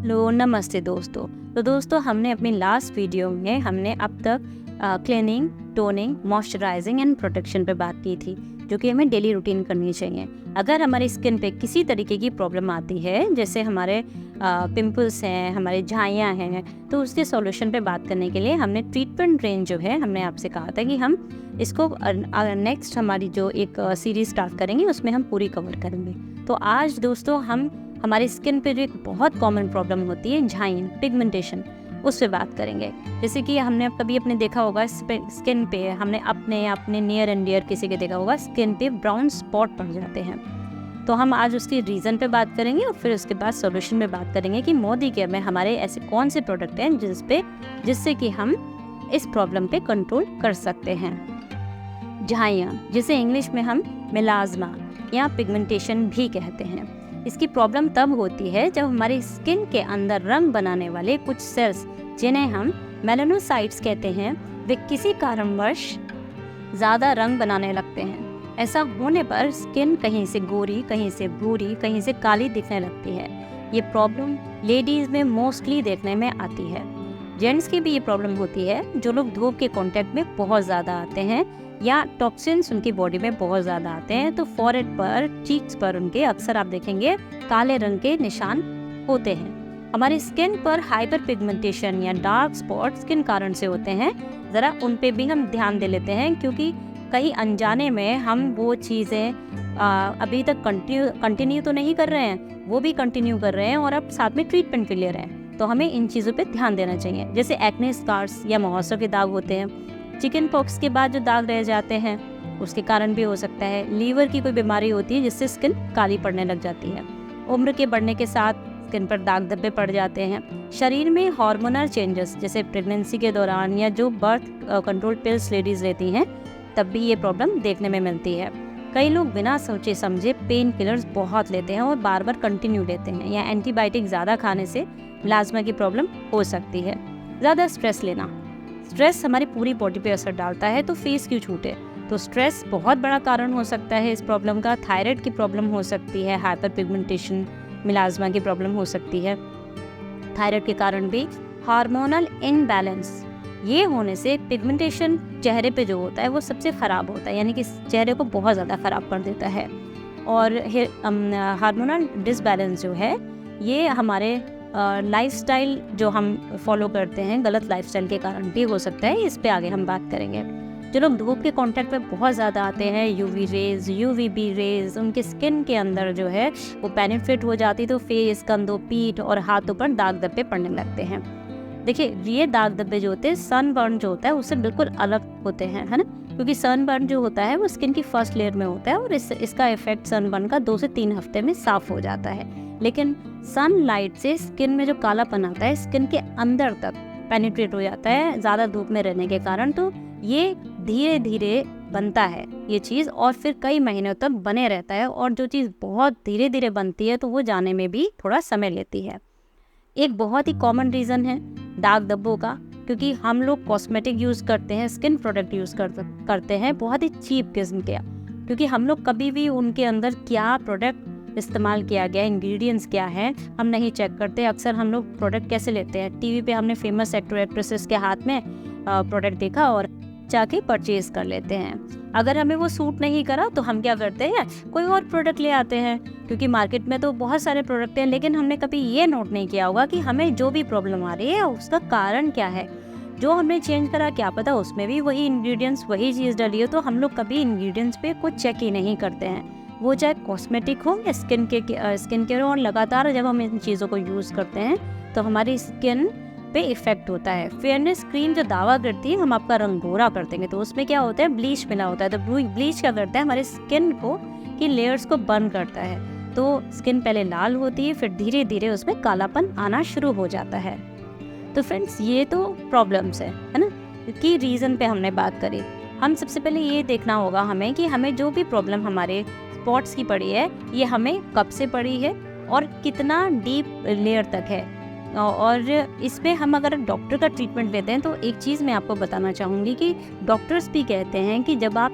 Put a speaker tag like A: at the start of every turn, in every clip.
A: Hello नमस्ते दोस्तों। तो दोस्तों हमने अपनी लास्ट वीडियो में हमने अब तक cleaning, toning, moisturising and protection पे बात की थी, जो कि हमें डेली रूटीन करनी चाहिए। अगर हमारी स्किन पे किसी तरीके की प्रॉब्लम आती है, जैसे हमारे पिंपल्स हैं, हमारे झाइयाँ हैं, तो उसके सॉल्यूशन पे बात करने के लिए हमने ट्रीटमेंट रेंज जो है हमने आपसे कहा था कि हम इसको नेक्स्ट हमारी जो एक सीरीज स्टार्ट करेंगे उसमें हम पूरी कवर करेंगे। तो आज दोस्तों हम हमारी स्किन पे जो एक बहुत कॉमन प्रॉब्लम होती है झाइयाँ, पिगमेंटेशन, उस पर बात करेंगे। जैसे कि हमने कभी अपने देखा होगा स्किन पे, हमने अपने नियर एंड डियर किसी के देखा होगा स्किन पे ब्राउन स्पॉट पड़ जाते हैं। तो हम आज उसकी रीज़न पे बात करेंगे और फिर उसके बाद सॉल्यूशन में बात करेंगे कि मोदी केयर में हमारे ऐसे कौन से प्रोडक्ट हैं जिससे कि हम इस प्रॉब्लम पे कंट्रोल कर सकते हैं। झाइयाँ, जिसे इंग्लिश में हम मेलाज्मा या पिगमेंटेशन भी कहते हैं, इसकी प्रॉब्लम तब होती है जब हमारी स्किन के अंदर रंग बनाने वाले कुछ सेल्स, जिन्हें हम मेलानोसाइट्स कहते हैं, वे किसी कारणवश ज़्यादा रंग बनाने लगते हैं। ऐसा होने पर स्किन कहीं से गोरी, कहीं से भूरी, कहीं से काली दिखने लगती है। ये प्रॉब्लम लेडीज़ में मोस्टली देखने में आती है। जेंट्स की भी ये प्रॉब्लम होती है, जो लोग धूप के कांटेक्ट में बहुत ज़्यादा आते हैं या टॉक्सिन्स उनकी बॉडी में बहुत ज़्यादा आते हैं, तो फॉरहेड पर, चीक्स पर उनके अक्सर आप देखेंगे काले रंग के निशान होते हैं। हमारी स्किन पर हाइपर पिगमेंटेशन या डार्क स्पॉट्स किन कारण से होते हैं, ज़रा उन पे भी हम ध्यान दे लेते हैं, क्योंकि कहीं अनजाने में हम वो चीज़ें अभी तक कंटिन्यू तो नहीं कर रहे हैं, वो भी कंटिन्यू कर रहे हैं और अब साथ में ट्रीटमेंट के ले रहे हैं। तो हमें इन चीज़ों पे ध्यान देना चाहिए। जैसे एक्ने स्कार्स या मुहासों के दाग होते हैं, चिकन पॉक्स के बाद जो दाग रह जाते हैं, उसके कारण भी हो सकता है। लीवर की कोई बीमारी होती है जिससे स्किन काली पड़ने लग जाती है। उम्र के बढ़ने के साथ स्किन पर दाग धब्बे पड़ जाते हैं। शरीर में हार्मोनल चेंजेस, जैसे प्रेगनेंसी के दौरान या जो बर्थ कंट्रोल पिल्स लेडीज़ लेती हैं, तब भी ये प्रॉब्लम देखने में मिलती है। कई लोग बिना सोचे समझे पेन किलर्स बहुत लेते हैं और बार बार कंटिन्यू लेते हैं, या एंटीबायोटिक ज़्यादा खाने से मेलाज्मा की प्रॉब्लम हो सकती है। ज़्यादा स्ट्रेस लेना, स्ट्रेस हमारी पूरी बॉडी पे असर डालता है, तो फेस क्यों छूटे। तो स्ट्रेस बहुत बड़ा कारण हो सकता है इस प्रॉब्लम का। थायराइड की प्रॉब्लम हो सकती है, हाइपर पिगमेंटेशन, मेलाज्मा की प्रॉब्लम हो सकती है। थायराइड के कारण भी हार्मोनल इनबैलेंस, ये होने से पिगमेंटेशन चेहरे पे जो होता है वो सबसे ख़राब होता है, यानी कि चेहरे को बहुत ज़्यादा ख़राब कर देता है। और हार्मोनल डिसबैलेंस जो है, ये हमारे लाइफस्टाइल जो हम फॉलो करते हैं, गलत लाइफस्टाइल के कारण भी हो सकता है। इस पे आगे हम बात करेंगे। जो लोग धूप के कांटेक्ट में बहुत ज़्यादा आते हैं, यूवी रेज, यूवीबी रेज, उनके स्किन के अंदर जो है वो बेनिफिट हो जाती, तो फेस, कंधों, पीठ और हाथों पर दाग धब्बे पड़ने लगते हैं। देखिए, ये दाग धब्बे जो होते हैं, सनबर्न जो होता है उससे बिल्कुल अलग होते हैं, है ना, क्योंकि सनबर्न जो होता है वो स्किन की फर्स्ट लेयर में होता है और इसका इफेक्ट सनबर्न का 2 से 3 हफ्ते में साफ हो जाता है। लेकिन सनलाइट से स्किन में जो कालापन आता है, स्किन के अंदर तक पेनिट्रेट हो जाता है ज़्यादा धूप में रहने के कारण, तो ये धीरे धीरे बनता है ये चीज़, और फिर कई महीनों तक बने रहता है। और जो चीज़ बहुत धीरे धीरे बनती है तो वो जाने में भी थोड़ा समय लेती है। एक बहुत ही कॉमन रीज़न है दाग धब्बों का, क्योंकि हम लोग कॉस्मेटिक यूज़ करते हैं, स्किन प्रोडक्ट यूज़ करते हैं बहुत ही चीप किस्म के, क्योंकि हम लोग कभी भी उनके अंदर क्या प्रोडक्ट इस्तेमाल किया गया, इंग्रेडिएंट्स क्या हैं, हम नहीं चेक करते। अक्सर हम लोग प्रोडक्ट कैसे लेते हैं, टीवी पे हमने फेमस एक्टर एक्ट्रेसेस के हाथ में प्रोडक्ट देखा और जाके परचेज कर लेते हैं। अगर हमें वो सूट नहीं करा तो हम क्या करते हैं, कोई और प्रोडक्ट ले आते हैं, क्योंकि मार्केट में तो बहुत सारे प्रोडक्ट हैं। लेकिन हमने कभी ये नोट नहीं किया होगा कि हमें जो भी प्रॉब्लम आ रही है उसका कारण क्या है। जो हमने चेंज करा, क्या पता उसमें भी वही इंग्रेडिएंट्स, वही चीज़ डली हो। तो हम लोग कभी इंग्रेडिएंट्स पे कुछ चेक ही नहीं करते हैं, वो चाहे कॉस्मेटिक हो या स्किन केयर हो। और लगातार जब हम इन चीज़ों को यूज़ करते हैं तो हमारी स्किन पे इफेक्ट होता है। फेयरनेस क्रीम जो दावा करती है हम आपका रंग गोरा कर देंगे, तो उसमें क्या होता है, ब्लीच मिला होता है। तो ब्लीच क्या करता है, हमारे स्किन को की लेयर्स को बर्न करता है। तो स्किन पहले लाल होती है, फिर धीरे धीरे उसमें कालापन आना शुरू हो जाता है। तो फ्रेंड्स, ये तो प्रॉब्लम्स है ना, की रीज़न पे हमने बात करी। हम सबसे पहले ये देखना होगा हमें कि हमें जो भी प्रॉब्लम हमारे स्पॉट्स की पड़ी है, ये हमें कब से पड़ी है और कितना डीप लेयर तक है। और इसमें हम अगर डॉक्टर का ट्रीटमेंट लेते हैं, तो एक चीज़ मैं आपको बताना चाहूँगी कि डॉक्टर्स भी कहते हैं कि जब आप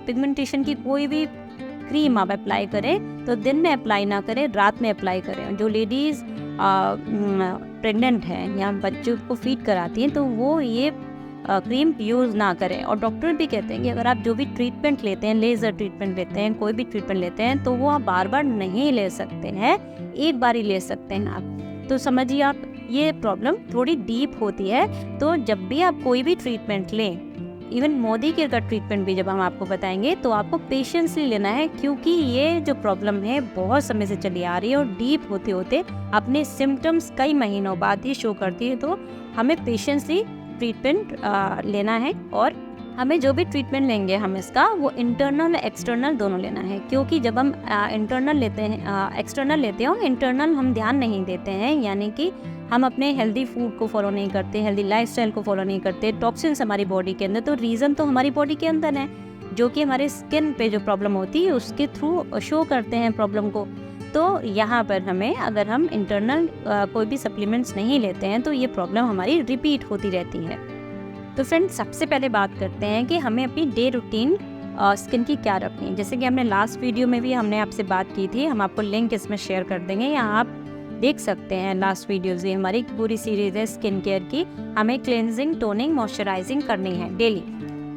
A: पिगमेंटेशन की कोई भी क्रीम आप अप्लाई करें तो दिन में अप्लाई ना करें, रात में अप्लाई करें। जो लेडीज़ प्रेग्नेंट हैं या बच्चों को फीड कराती हैं तो वो ये क्रीम यूज़ ना करें। और डॉक्टर भी कहते हैं कि अगर आप जो भी ट्रीटमेंट लेते हैं, लेज़र ट्रीटमेंट लेते हैं, कोई भी ट्रीटमेंट लेते हैं, तो वो आप बार बार नहीं ले सकते हैं, एक बार ही ले सकते हैं आप। तो समझिए आप ये प्रॉब्लम थोड़ी डीप होती है। तो जब भी आप कोई भी ट्रीटमेंट लें, इवन मोदी केयर का ट्रीटमेंट भी जब हम आपको बताएंगे, तो आपको पेशेंसली लेना है, क्योंकि ये जो प्रॉब्लम है बहुत समय से चली आ रही है और डीप होते होते अपने सिम्टम्स कई महीनों बाद ही शो करती है। तो हमें पेशेंसली ट्रीटमेंट लेना है, और हमें जो भी ट्रीटमेंट लेंगे हम इसका वो इंटरनल एक्सटर्नल दोनों लेना है। क्योंकि जब हम इंटरनल लेते हैं, एक्सटर्नल लेते हैं, इंटरनल हम ध्यान नहीं देते हैं, यानी कि हम अपने हेल्दी फूड को फॉलो नहीं करते, हेल्दी लाइफस्टाइल को फॉलो नहीं करते, टॉक्सिन्स हमारी बॉडी के अंदर, तो रीज़न तो हमारी बॉडी के अंदर है, जो कि हमारे स्किन पे जो प्रॉब्लम होती है उसके थ्रू शो करते हैं प्रॉब्लम को। तो यहाँ पर हमें, अगर हम इंटरनल कोई भी सप्लीमेंट्स नहीं लेते हैं तो ये प्रॉब्लम हमारी रिपीट होती रहती है। तो फ्रेंड्स, सबसे पहले बात करते हैं कि हमें अपनी डे रूटीन स्किन की क्या रखनी है। जैसे कि हमने लास्ट वीडियो में भी हमने आपसे बात की थी, हम आपको लिंक इसमें शेयर कर देंगे, यहाँ आप देख सकते हैं लास्ट वीडियोज़। ये हमारी पूरी सीरीज़ है स्किन केयर की। हमें क्लेंजिंग, टोनिंग, मॉइस्चराइजिंग करनी है डेली,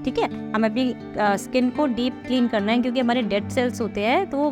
A: ठीक है। हमें अपनी स्किन को डीप क्लीन करना है, क्योंकि हमारे डेड सेल्स होते हैं तो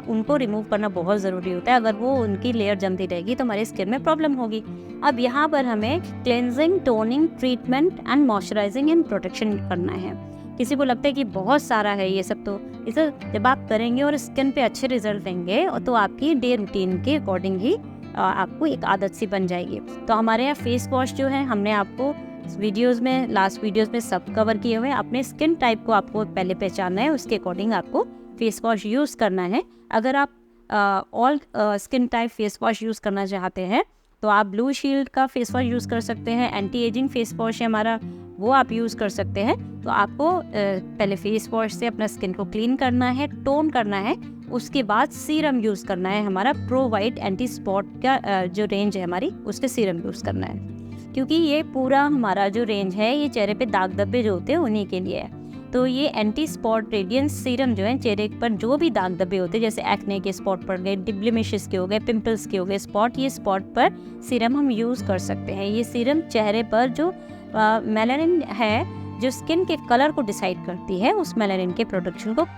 A: उनको रिमूव करना बहुत ज़रूरी होता है। अगर वो उनकी लेयर जमती रहेगी तो हमारी स्किन में प्रॉब्लम होगी। अब यहाँ पर हमें cleansing, toning, treatment and moisturising and protection करना है। किसी को लगता है कि बहुत सारा है ये सब, तो इसे जब आप करेंगे और स्किन पे अच्छे रिजल्ट देंगे तो आपकी डे रूटीन के अकॉर्डिंग ही आपको एक आदत सी बन जाएगी। तो हमारे यहाँ फेस वॉश जो है, हमने आपको वीडियोस में, लास्ट वीडियोस में सब कवर किए हुए हैं। अपने स्किन टाइप को आपको पहले पहचानना है, उसके अकॉर्डिंग आपको फेस वॉश यूज़ करना है। अगर आप all skin type face wash use करना चाहते हैं तो आप ब्लू शील्ड का फेस वॉश यूज़ कर सकते हैं। एंटी एजिंग फेस वॉश है हमारा, वो आप यूज़ कर सकते हैं। तो आपको पहले फेस वॉश से अपना स्किन को क्लीन करना है, टोन करना है, उसके बाद सीरम यूज़ करना है। हमारा प्रो वाइट एंटी स्पॉट का जो रेंज है हमारी, उसके सीरम यूज़ करना है, क्योंकि ये पूरा हमारा जो रेंज है ये चेहरे पे दाग धब्बे जो होते हैं उन्हीं के लिए है। तो ये एंटी स्पॉट रेडियंस सीरम जो है, चेहरे पर जो भी दाग धब्बे होते हैं, जैसे एक्ने के स्पॉट पड़ गए, ब्लेमिशेस के हो गए, पिंपल्स के हो गए स्पॉट, ये स्पॉट पर सीरम हम यूज़ कर सकते हैं। ये सीरम चेहरे पर जो मेलानिन है, जो स्किन के कलर को डिसाइड करती है, उस मेलानिन के प्रोडक्शन को